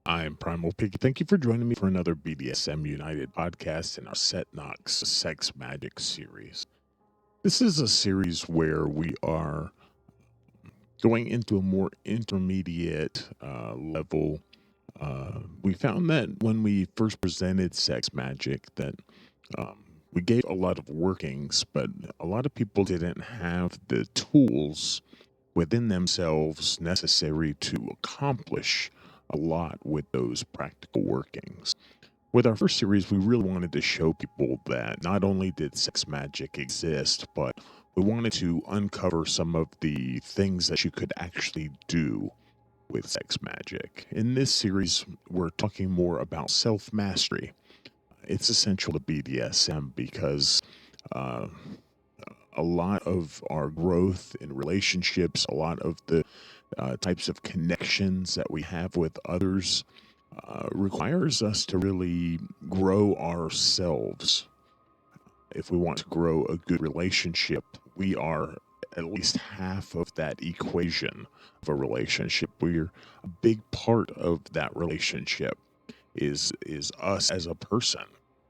I'm Primal Piggy. Thank you for joining me for another BDSM United podcast in our Setnakt Sex Magic series. This is a series where we are going into a more intermediate level. We found that when we first presented sex magic that we gave a lot of workings, but a lot of people didn't have the tools within themselves necessary to accomplish a lot with those practical workings. With our first series, we really wanted to show people that not only did sex magic exist, but we wanted to uncover some of the things that you could actually do with sex magic. In this series, we're talking more about self mastery. It's essential to BDSM because uh, a lot of our growth in relationships, a lot of the types of connections that we have with others requires us to really grow ourselves. If we want to grow a good relationship, we are at least half of that equation of a relationship. We're a big part of that relationship is us as a person.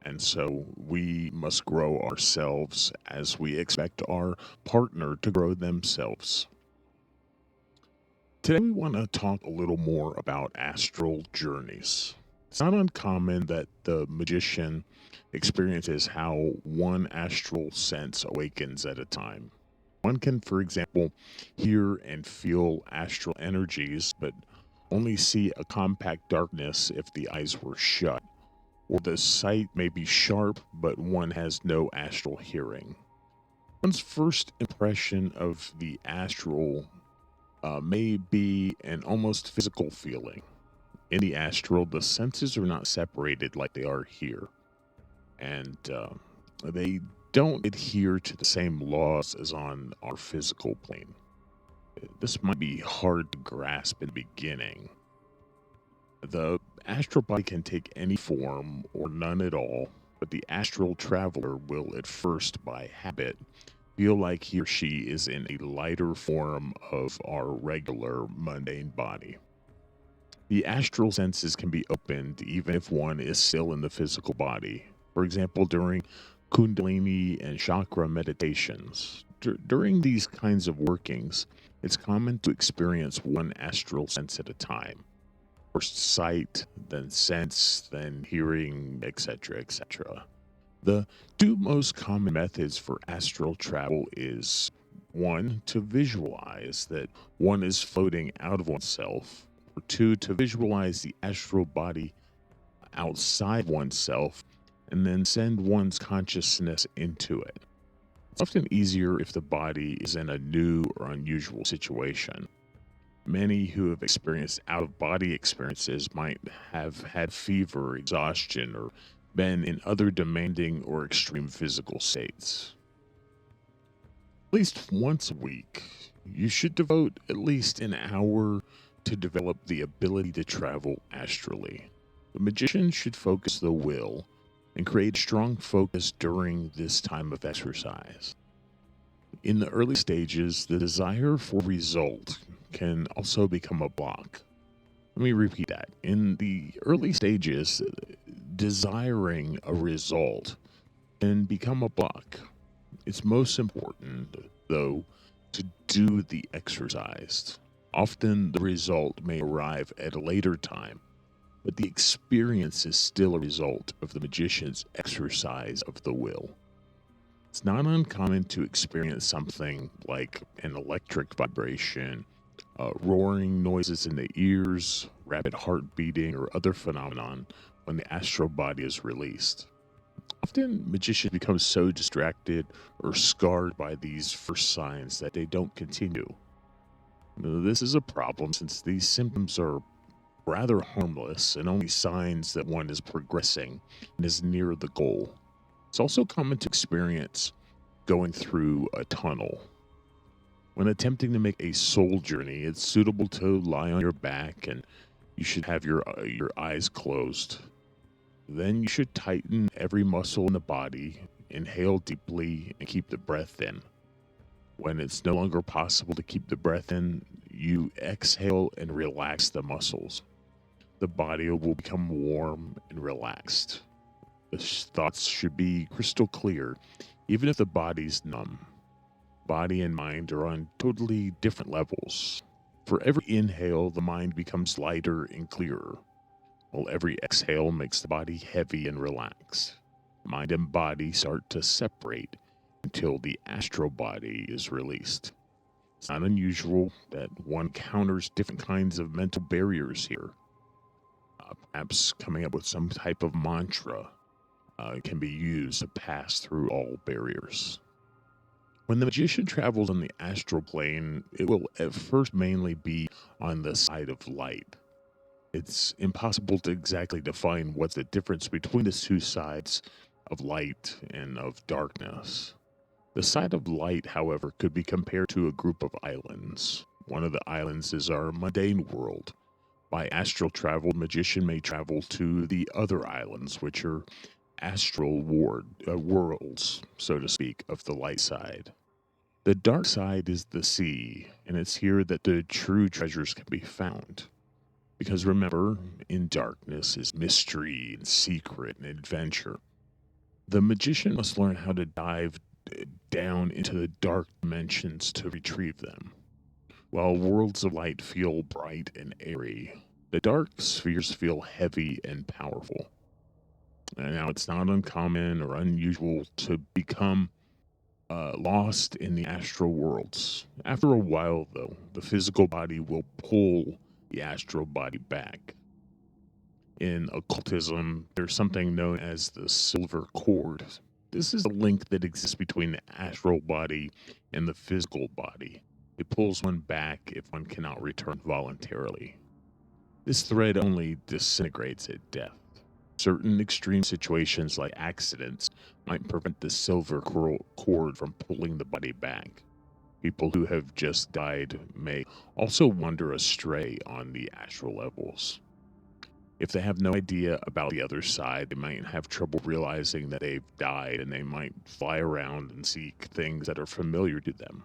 And so we must grow ourselves as we expect our partner to grow themselves. Today, we want to talk a little more about astral journeys. It's not uncommon that the magician experiences how one astral sense awakens at a time. One can, for example, hear and feel astral energies, but only see a compact darkness if the eyes were shut, or the sight may be sharp, but one has no astral hearing. One's first impression of the astral may be an almost physical feeling. In the astral, the senses are not separated like they are here, and they don't adhere to the same laws as on our physical plane. This might be hard to grasp in the beginning. The astral body can take any form or none at all, but the astral traveler will at first, by habit, feel like he or she is in a lighter form of our regular mundane body. The astral senses can be opened even if one is still in the physical body. For example, during Kundalini and chakra meditations. During these kinds of workings, it's common to experience one astral sense at a time. First sight, then sense, then hearing, etc., etc. The two most common methods for astral travel is one, to visualize that one is floating out of oneself, or two, to visualize the astral body outside oneself and then send one's consciousness into it. It's often easier if the body is in a new or unusual situation. Many who have experienced out of body experiences might have had fever, exhaustion, or been in other demanding or extreme physical states. At least once a week, you should devote at least an hour to develop the ability to travel astrally. The magician should focus the will and create strong focus during this time of exercise. In the early stages, the desire for result can also become a block. Let me repeat that. In the early stages, desiring a result can become a block. It's most important, though, to do the exercise. Often the result may arrive at a later time, but the experience is still a result of the magician's exercise of the will. It's not uncommon to experience something like an electric vibration, roaring noises in the ears, rapid heart beating, or other phenomenon when the astral body is released. Often, magicians become so distracted or scarred by these first signs that they don't continue. This is a problem since these symptoms are rather harmless and only signs that one is progressing and is near the goal. It's also common to experience going through a tunnel. When attempting to make a soul journey, it's suitable to lie on your back and you should have your eyes closed. Then you should tighten every muscle in the body, inhale deeply, and keep the breath in. When it's no longer possible to keep the breath in, you exhale and relax the muscles. the body will become warm and relaxed. The thoughts should be crystal clear, even if the body's numb. Body and mind are on totally different levels. For every inhale, the mind becomes lighter and clearer, while every exhale makes the body heavy and relaxed. Mind and body start to separate until the astral body is released. It's not unusual that one encounters different kinds of mental barriers here. Perhaps coming up with some type of mantra can be used to pass through all barriers. When the magician travels on the astral plane, it will at first mainly be on the side of light. It's impossible to exactly define what's the difference between the two sides of light and of darkness. The side of light, however, could be compared to a group of islands. One of the islands is our mundane world. By astral travel, the magician may travel to the other islands, which are astral worlds, so to speak, of the light side. The dark side is the sea, and it's here that the true treasures can be found. Because remember, in darkness is mystery and secret and adventure. The magician must learn how to dive down into the dark dimensions to retrieve them. While worlds of light feel bright and airy, the dark spheres feel heavy and powerful. And now, it's not uncommon or unusual to become lost in the astral worlds. After a while, though, the physical body will pull the astral body back. In occultism, there's something known as the silver cord. This is a link that exists between the astral body and the physical body. It pulls one back if one cannot return voluntarily. This thread only disintegrates at death. Certain extreme situations like accidents might prevent the silver cord from pulling the body back. People who have just died may also wander astray on the astral levels. If they have no idea about the other side, they might have trouble realizing that they've died, and they might fly around and seek things that are familiar to them.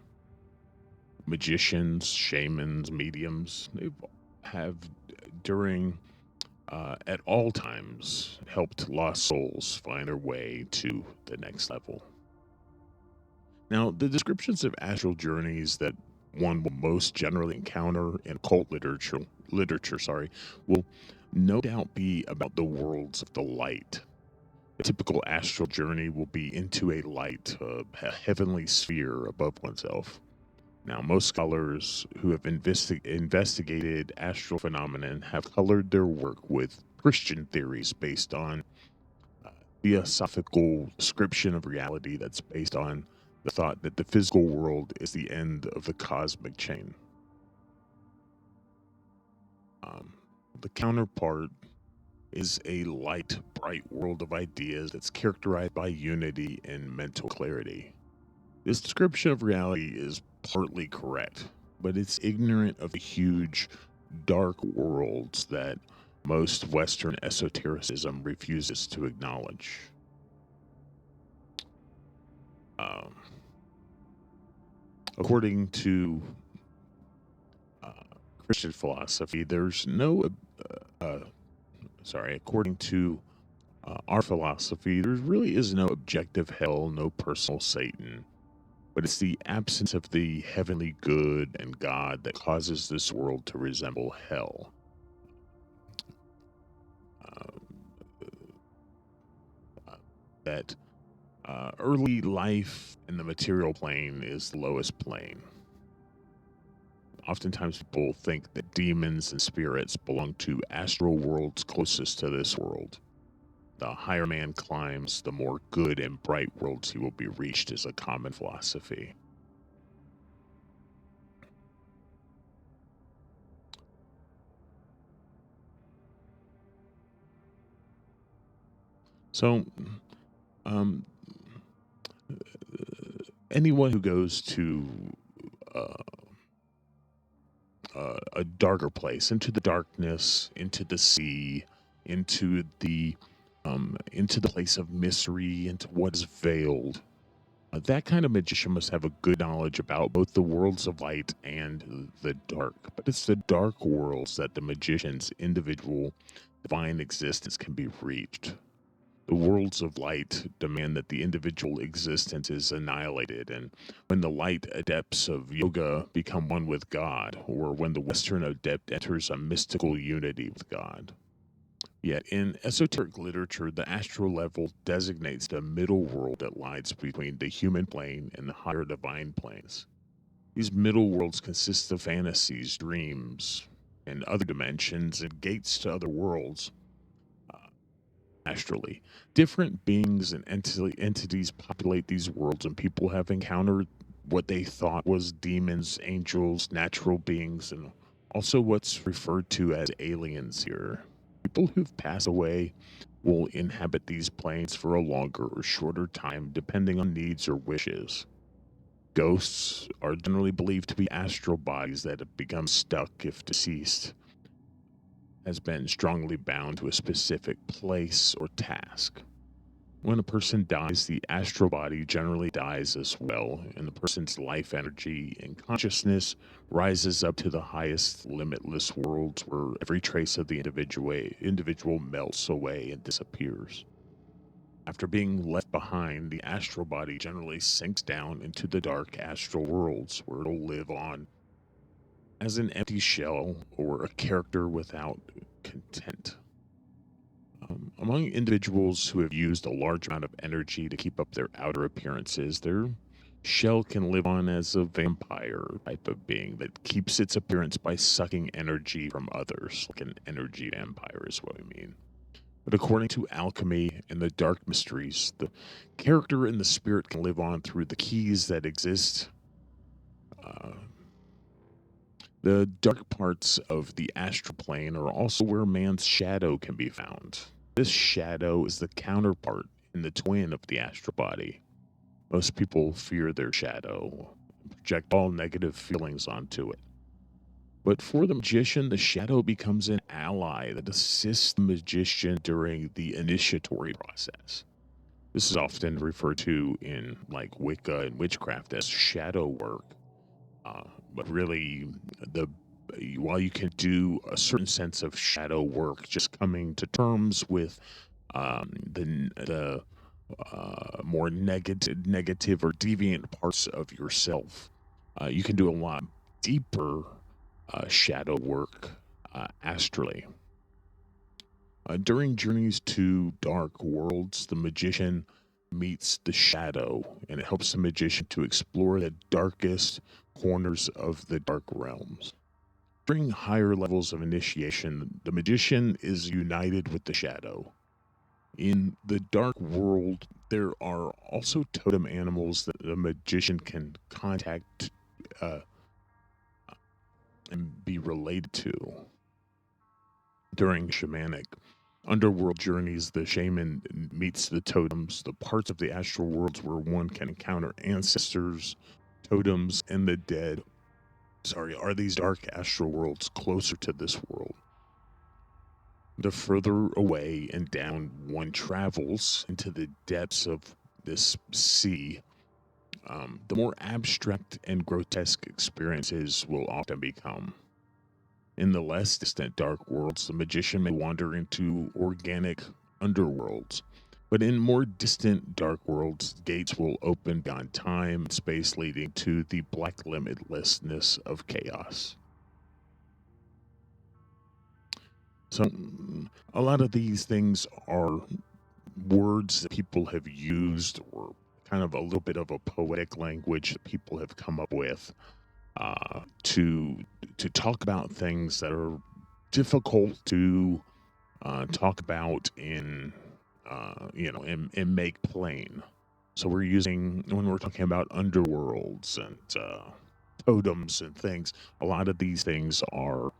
Magicians, shamans, mediums, they have during at all times helped lost souls find their way to the next level. Now, the descriptions of astral journeys that one will most generally encounter in occult literature, will no doubt be about the worlds of the light. A typical astral journey will be into a light, a heavenly sphere above oneself. Now, most scholars who have investigated astral phenomenon have colored their work with Christian theories based on theosophical description of reality that's based on the thought that the physical world is the end of the cosmic chain. The counterpart is a light, bright world of ideas that's characterized by unity and mental clarity. This description of reality is partly correct, but it's ignorant of the huge, dark worlds that most Western esotericism refuses to acknowledge. According to Christian philosophy, there's no, according to our philosophy, there really is no objective hell, no personal Satan. But it's the absence of the heavenly good and God that causes this world to resemble hell. That early life in the material plane is the lowest plane. Oftentimes people think that demons and spirits belong to astral worlds closest to this world. The higher man climbs, the more good and bright worlds he will be reached, is a common philosophy. So, anyone who goes to a darker place, into the darkness, into the sea, into the place of mystery, into what is veiled, That kind of magician must have a good knowledge about both the worlds of light and the dark. But it's the dark worlds that the magician's individual divine existence can be reached. The worlds of light demand that the individual existence is annihilated, and when the light adepts of yoga become one with God, or when the Western adept enters a mystical unity with God. Yet, in esoteric literature, the astral level designates the middle world that lies between the human plane and the higher divine planes. These middle worlds consist of fantasies, dreams, and other dimensions, and gates to other worlds astrally. Different beings and entities populate these worlds, and people have encountered what they thought was demons, angels, natural beings, and also what's referred to as aliens here. People who've passed away will inhabit these planes for a longer or shorter time, depending on needs or wishes. Ghosts are generally believed to be astral bodies that have become stuck if deceased has been strongly bound to a specific place or task. When a person dies, the astral body generally dies as well, and the person's life energy and consciousness rises up to the highest limitless worlds where every trace of the individual melts away and disappears. After being left behind, the astral body generally sinks down into the dark astral worlds where it'll live on as an empty shell or a character without content. Among individuals who have used a large amount of energy to keep up their outer appearances, their shell can live on as a vampire type of being that keeps its appearance by sucking energy from others, like an energy vampire is what we mean. But according to alchemy and the dark mysteries, the character and the spirit can live on through the keys that exist. Uh, the dark parts of the astral plane are also where man's shadow can be found. This shadow is the counterpart and the twin of the astral body. Most people fear their shadow and project all negative feelings onto it. But for the magician, the shadow becomes an ally that assists the magician during the initiatory process. This is often referred to in like Wicca and witchcraft as shadow work. But really, the while you can do a certain sense of shadow work, just coming to terms with the more negative or deviant parts of yourself, you can do a lot deeper shadow work astrally. During journeys to dark worlds, the magician meets the shadow, and it helps the magician to explore the darkest corners of the dark realms. During higher levels of initiation, the magician is united with the shadow. In the dark world, there are also totem animals that the magician can contact uh, and be related to. During shamanic underworld journeys, the shaman meets the totems, the parts of the astral worlds where one can encounter ancestors, totems, and the dead. Are these dark astral worlds closer to this world? The further away and down one travels into the depths of this sea, the more abstract and grotesque experiences will often become. In the less distant dark worlds, the magician may wander into organic underworlds. But in more distant dark worlds, gates will open beyond time and space, leading to the black limitlessness of chaos. So, a lot of these things are words that people have used, or kind of a little bit of a poetic language that people have come up with to talk about things that are difficult to talk about in and make plain. So we're using, when we're talking about underworlds and totems and things, a lot of these things are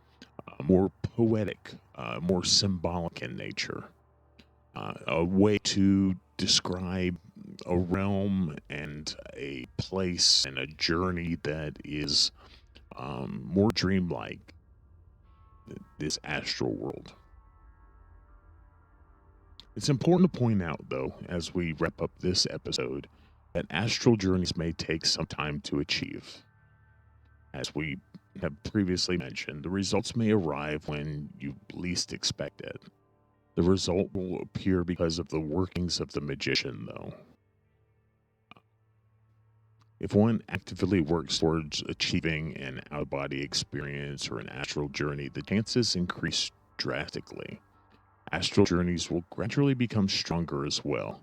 more poetic, more symbolic in nature. A way to describe a realm and a place and a journey that is more dreamlike, this astral world. It's important to point out, though, as we wrap up this episode, that astral journeys may take some time to achieve. As we have previously mentioned, the results may arrive when you least expect it. The result will appear because of the workings of the magician, though. If one actively works towards achieving an out of body experience or an astral journey, the chances increase drastically. Astral journeys will gradually become stronger as well.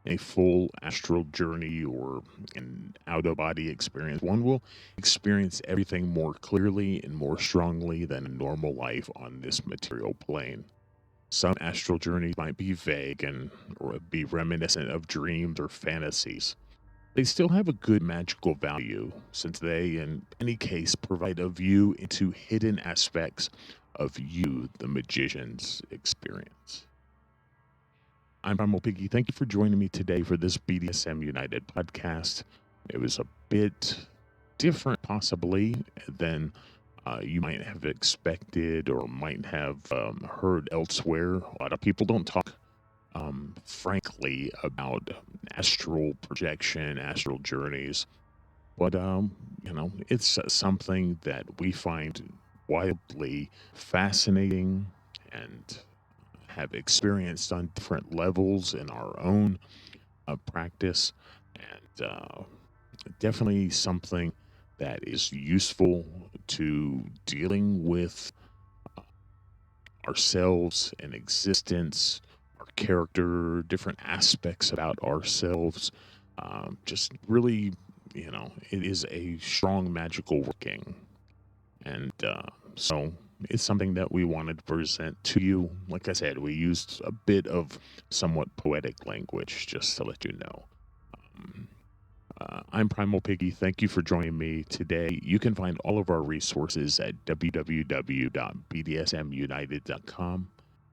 A full astral journey or an out of body experience, one will experience everything more clearly and more strongly than a normal life on this material plane. Some astral journeys might be vague and or be reminiscent of dreams or fantasies. They still have a good magical value, since they, in any case, provide a view into hidden aspects of you, the magician's experience. I'm Primal Piggy. Thank you for joining me today for this BDSM United podcast. It was a bit different, possibly, than you might have expected or might have heard elsewhere. A lot of people don't talk frankly, about astral projection, astral journeys. But, it's something that we find wildly fascinating and have experienced on different levels in our own practice. And definitely something that is useful to dealing with ourselves and existence, our character, different aspects about ourselves. Just really, it is a strong magical working. And so it's something that we wanted to present to you. Like I said, we used a bit of somewhat poetic language just to let you know. I'm Primal Piggy. Thank you for joining me today. You can find all of our resources at www.bdsmunited.com.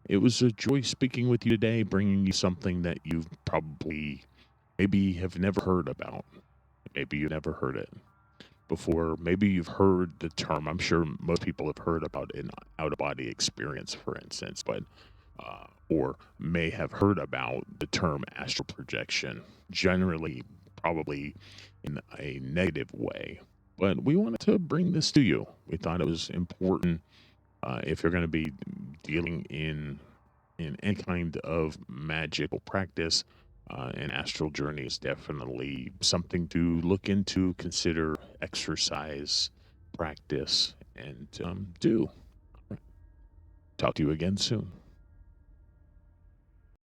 It was a joy speaking with you today, bringing you something that you've probably maybe have never heard about. Maybe you never heard it before. Maybe you've heard the term. I'm sure most people have heard about an out-of-body experience, for instance, but or may have heard about the term astral projection. Generally, probably in a negative way. But we wanted to bring this to you. We thought it was important if you're going to be dealing in any kind of magical practice. An astral journey is definitely something to look into, consider, exercise, practice, and do. Talk to you again soon.